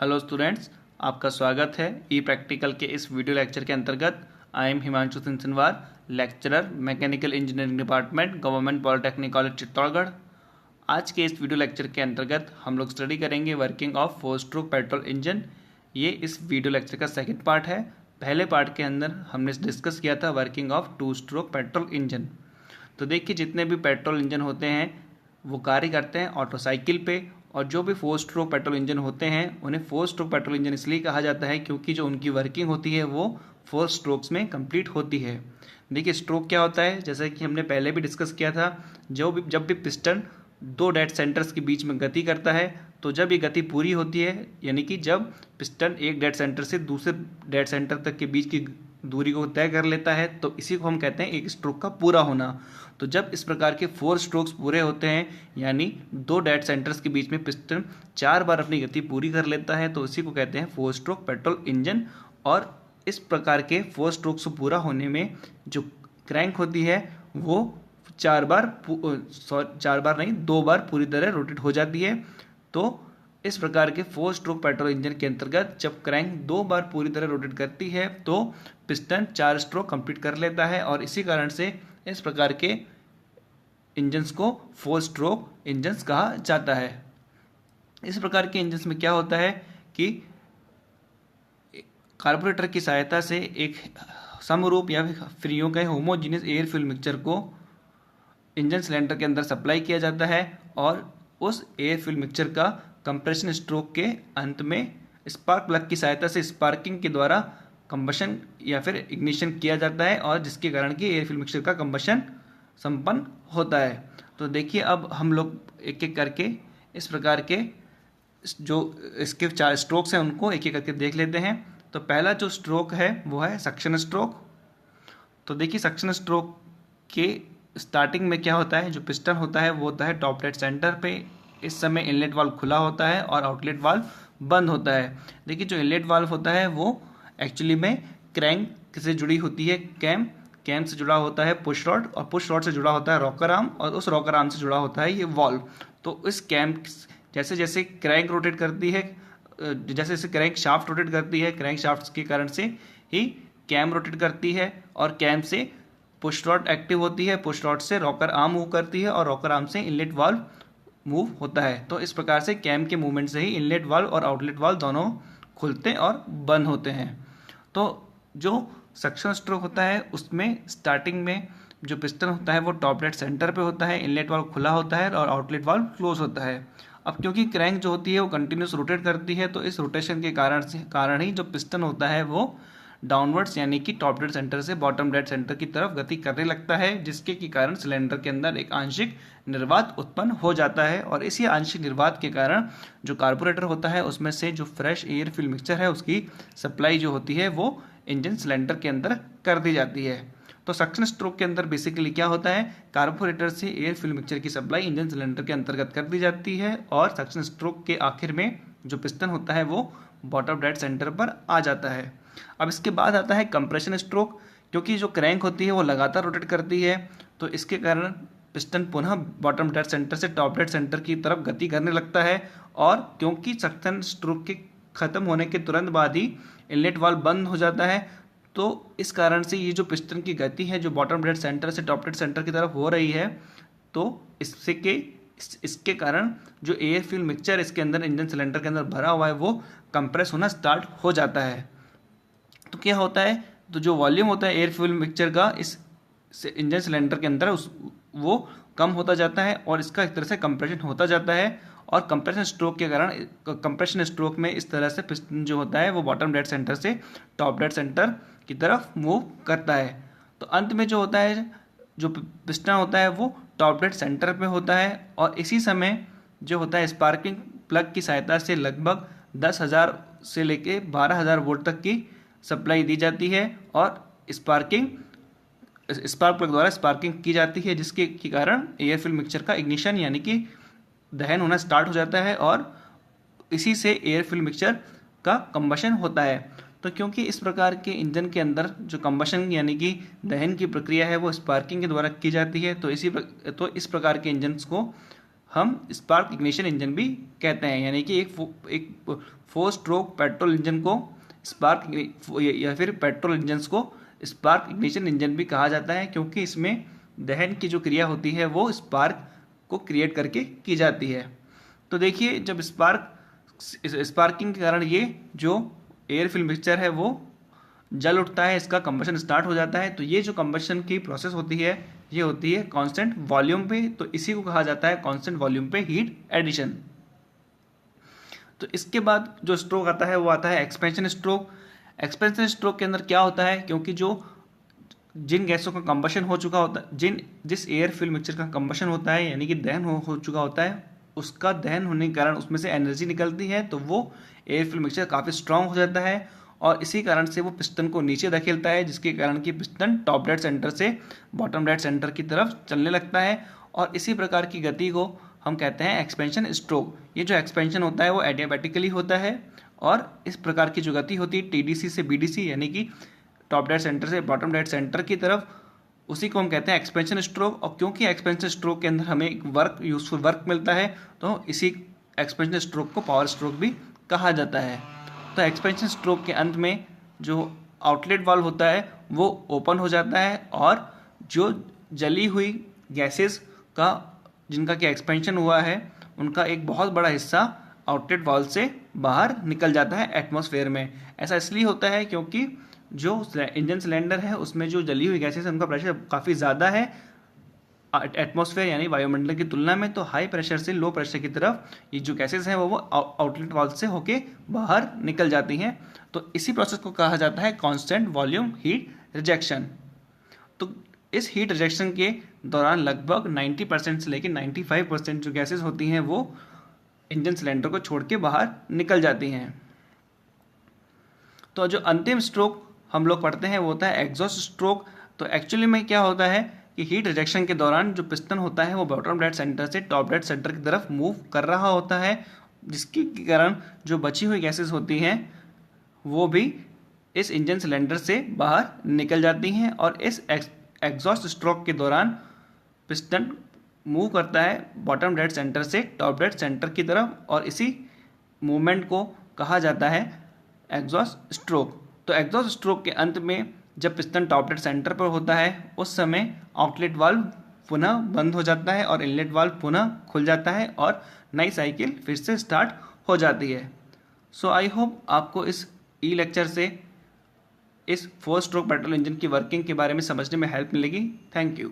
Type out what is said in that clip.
Hello students, आपका स्वागत है ई प्रैक्टिकल के इस वीडियो लेक्चर के अंतर्गत। I am Himanshu Sinsinwar, lecturer mechanical engineering department, government polytechnic college Chittorgarh. आज के इस वीडियो लेक्चर के अंतर्गत हम लोग स्टडी करेंगे working of 4 stroke petrol engine. ये इस वीडियो लेक्चर का सेकंड पार्ट है। पहले पार्ट के अंदर हमने डिस्कस किया था working of 2 stroke petrol engine. तो देखिए, जितने भी पेट्रोल इंजन होते हैं वो कार्य करते हैं ऑटोसाइकिल पे, और जो भी 4 स्ट्रोक पेट्रोल इंजन होते हैं उन्हें 4 स्ट्रोक पेट्रोल इंजन इसलिए कहा जाता है क्योंकि जो उनकी वर्किंग होती है वो 4 स्ट्रोक्स में कंप्लीट होती है। देखिए, स्ट्रोक क्या होता है, जैसा कि हमने पहले भी डिस्कस किया था, जब भी पिस्टन 2 डेड सेंटर्स के बीच में गति करता है, तो जब ये गति पूरी होती है, यानी कि जब पिस्टन एक डेड सेंटर से दूसरे डेड सेंटर तक के बीच की दूरी को तय कर लेता है, तो इसी को हम कहते हैं एक स्ट्रोक का पूरा होना। तो जब इस प्रकार के 4 स्ट्रोक्स पूरे होते हैं, यानी 2 डेड सेंटर्स के बीच में पिस्टन 4 बार अपनी गति पूरी कर लेता है, तो इसी को कहते हैं 4 स्ट्रोक पेट्रोल इंजन। और इस प्रकार के 4 स्ट्रोक्स पूरा होने में जो क्रैंक होती है वो 4 बार नहीं, 2 बार पूरी तरह रोटेट हो जाती है। तो इस प्रकार के 4 स्ट्रोक पेट्रोल इंजन के अंतर्गत जब क्रैंक 2 बार पूरी तरह रोटेट करती है तो पिस्टन 4 स्ट्रोक कंप्लीट कर लेता है, और इसी कारण से इस प्रकार के इंजन्स को 4 स्ट्रोक इंजन्स कहा जाता है। इस प्रकार के इंजन्स में क्या होता है कि कार्बोरेटर की सहायता से एक समरूप या फ्रीयों का होमोजीनियस एयर फ्यूल मिक्सचर को इंजन सिलेंडर के अंदर सप्लाई किया जाता है, और उस एयर फ्यूल मिक्सचर का कंप्रेशन स्ट्रोक के अंत में स्पार्क प्लग की सहायता से स्पार्किंग के द्वारा कंबशन या फिर इग्निशन किया जाता है, और जिसके कारण कि एयर फ्यूल मिक्सचर का कंबशन संपन्न होता है। तो देखिए, अब हम लोग एक एक करके इस प्रकार के जो इसके 4 स्ट्रोक्स हैं उनको एक एक करके देख लेते हैं। तो पहला जो स्ट्रोक है वो है सक्शन स्ट्रोक। तो देखिए, सक्शन स्ट्रोक के स्टार्टिंग में क्या होता है, जो पिस्टन होता है वो होता है टॉप डेड सेंटर पे। इस समय इनलेट वाल्व खुला होता है और आउटलेट वाल्व बंद होता है। देखिए, जो इनलेट वाल्व होता है वो एक्चुअली में क्रैंक से जुड़ी होती है कैम से जुड़ा होता है पुश रॉड, और पुश रॉड से जुड़ा होता है रॉकर आर्म, और उस रॉकर आर्म से जुड़ा होता है ये वाल्व। तो इस कैम जैसे जैसे क्रैंक रोटेट करती है, जैसे जैसे क्रैंक शाफ्ट रोटेट करती है, क्रैंक शाफ्ट के कारण से ही कैम रोटेट करती है, और कैम से पुश रॉड एक्टिव होती है, पुश रॉड से रॉकर आर्म मूव करती है, और रॉकर आर्म से इनलेट वाल्व मूव होता है। तो इस प्रकार से कैम के मूवमेंट से ही इनलेट वाल्व और आउटलेट वाल्व दोनों खुलते और बंद होते हैं। तो जो सक्शन स्ट्रोक होता है उसमें स्टार्टिंग में जो पिस्टन होता है वो टॉप डेड सेंटर पे होता है, इनलेट वाल्व खुला होता है और आउटलेट वाल्व क्लोज होता है। अब क्योंकि क्रैंक जो होती है वो कंटिन्यूस रोटेट करती है, तो इस रोटेशन के कारण ही जो पिस्टन होता है वो डाउनवर्ड्स यानी कि टॉप डेड सेंटर से बॉटम डेड सेंटर की तरफ गति करने लगता है, जिसके के कारण सिलेंडर के अंदर एक आंशिक निर्वात उत्पन्न हो जाता है। और इसी आंशिक निर्वात के कारण जो कार्बोरेटर होता है उसमें से जो फ्रेश एयर फ्यूल मिक्सचर है उसकी सप्लाई जो होती है वो इंजन सिलेंडर के अंदर कर दी जाती है। तो सक्शन स्ट्रोक के अंदर बेसिकली क्या होता है, कार्बोरेटर से एयर फ्यूल मिक्सचर की सप्लाई इंजन सिलेंडर के अंतर्गत कर दी जाती है, और सक्शन स्ट्रोक के आखिर में जो पिस्टन होता है वो बॉटम डेड सेंटर पर आ जाता है। अब इसके बाद आता है कंप्रेशन स्ट्रोक। क्योंकि जो क्रैंक होती है वो लगातार रोटेट करती है, तो इसके कारण पिस्टन पुनः बॉटम डेड सेंटर से टॉप डेड सेंटर की तरफ गति करने लगता है, और क्योंकि सक्शन स्ट्रोक के खत्म होने के तुरंत बाद ही इनलेट वाल्व बंद हो जाता है, तो इस कारण से ये जो पिस्टन की गति है जो बॉटम डेड सेंटर से टॉप डेड सेंटर की तरफ हो रही है, तो इसके कारण जो एयर फ्यूल मिक्सचर इसके अंदर इंजन सिलेंडर के अंदर भरा हुआ है वो कंप्रेस होना स्टार्ट हो जाता है। तो क्या होता है, तो जो वॉल्यूम होता है एयर फ्यूल मिक्सचर का इस इंजन सिलेंडर के अंदर वो कम होता जाता है, और इसका एक तरह से कंप्रेशन होता जाता है, और कंप्रेशन स्ट्रोक के कारण कंप्रेशन स्ट्रोक में इस तरह से पिस्टन जो होता है वो बॉटम डेड सेंटर से टॉप डेड सेंटर की तरफ मूव करता है। तो अंत में जो होता है, जो पिस्टन होता है वो टॉप डेड सेंटर पे होता है, और इसी समय जो होता है स्पार्किंग प्लग की सहायता से लगभग 10,000 से लेके 12,000 वोल्ट तक की सप्लाई दी जाती है, और स्पार्क प्लग द्वारा स्पार्किंग की जाती है, जिसके के कारण एयर फ्यूल मिक्सचर का इग्निशन यानी कि दहन होना स्टार्ट हो जाता है, और इसी से एयर फ्यूल मिक्सचर का कंबशन होता है। तो क्योंकि इस प्रकार के इंजन के अंदर जो कंबशन यानी कि दहन की प्रक्रिया है वो स्पार्किंग के द्वारा की जाती है, तो इस प्रकार के इंजन्स को हम स्पार्क इग्निशन इंजन भी कहते हैं, यानी कि एक 4 स्ट्रोक पेट्रोल इंजन को स्पार्क या फिर पेट्रोल इंजन्स को स्पार्क इग्निशन इंजन भी कहा जाता है, क्योंकि इसमें दहन की जो क्रिया होती है वो स्पार्क को क्रिएट करके की जाती है। तो देखिए, जब स्पार्किंग के कारण ये जो एयर फिल्म मिक्सचर है वो जल उठता है, इसका कंबशन स्टार्ट हो जाता है। तो ये जो कंबशन की प्रोसेस होती है ये होती है कांस्टेंट वॉल्यूम पे, तो इसी को कहा जाता है कांस्टेंट वॉल्यूम पे हीट एडिशन। तो इसके बाद जो स्ट्रोक आता है वो आता है एक्सपेंशन स्ट्रोक। एक्सपेंशन स्ट्रोक के अंदर क्या होता है, क्योंकि जिन गैसों का कंबशन हो चुका होता है, जिस एयर फिल्म मिक्सचर का कंबशन होता है यानी कि दहन हो चुका होता है, उसका दहन होने के कारण उसमें से एनर्जी निकलती है, तो वो एयर फिल्म मिक्सचर काफ़ी स्ट्रांग हो जाता है और इसी कारण से वो पिस्टन को नीचे धकेलता है, जिसके कारण कि पिस्टन टॉप डेड सेंटर से बॉटम डेड सेंटर की तरफ चलने लगता है और इसी प्रकार की गति को हम कहते हैं एक्सपेंशन स्ट्रोक। ये जो एक्सपेंशन होता है वो एडियाबैटिकली होता है और इस प्रकार की जो गति होती है टीडीसी से बीडीसी यानी कि टॉप डेड सेंटर से बॉटम डेड सेंटर की तरफ, उसी को हम कहते हैं एक्सपेंशन स्ट्रोक। और क्योंकि एक्सपेंशन स्ट्रोक के अंदर हमें एक यूजफुल वर्क मिलता है, तो इसी एक्सपेंशन स्ट्रोक को पावर स्ट्रोक भी कहा जाता है। तो एक्सपेंशन स्ट्रोक के अंत में जो आउटलेट वाल्व होता है वो ओपन हो जाता है और जो जली हुई गैसेस का जिनका कि एक्सपेंशन हुआ है उनका एक बहुत बड़ा हिस्सा आउटलेट वाल्व से बाहर निकल जाता है एटमॉस्फेयर में। ऐसा इसलिए होता है क्योंकि जो इंजन सिलेंडर है उसमें जो जली हुई गैसेस है उनका प्रेशर काफ़ी ज़्यादा है एटमॉस्फेयर यानी वायुमंडल की तुलना में, तो हाई प्रेशर से लो प्रेशर की तरफ ये जो गैसेस हैं वो आउटलेट वाल्व से होके बाहर निकल जाती हैं। तो इसी प्रोसेस को कहा जाता है कांस्टेंट वॉल्यूम हीट रिजेक्शन। तो इस हीट रिजेक्शन के दौरान लगभग 90% से लेकर 95% जो गैसेस होती हैं वो इंजन सिलेंडर को छोड़ के बाहर निकल जाती हैं। तो जो अंतिम स्ट्रोक हम लोग पढ़ते हैं वो होता है एग्जॉस्ट स्ट्रोक। तो एक्चुअली में क्या होता है कि हीट रिजेक्शन के दौरान जो पिस्टन होता है वो बॉटम डेड सेंटर से टॉप डेड सेंटर की तरफ मूव कर रहा होता है, जिसके कारण जो बची हुई गैसेस होती हैं वो भी इस इंजन सिलेंडर से बाहर निकल जाती हैं और इस एग्जॉस्ट स्ट्रोक के दौरान पिस्टन मूव करता है बॉटम डेड सेंटर से टॉप डेड सेंटर की तरफ और इसी मूवमेंट को कहा जाता है एग्जॉस्ट स्ट्रोक। तो एग्जॉस्ट स्ट्रोक के अंत में जब पिस्टन टॉप डेड सेंटर पर होता है उस समय आउटलेट वाल्व पुनः बंद हो जाता है और इनलेट वाल्व पुनः खुल जाता है और नई साइकिल फिर से स्टार्ट हो जाती है। सो आई होप आपको इस ई लेक्चर से इस 4 स्ट्रोक पेट्रोल इंजन की वर्किंग के बारे में समझने में हेल्प मिलेगी। Thank you.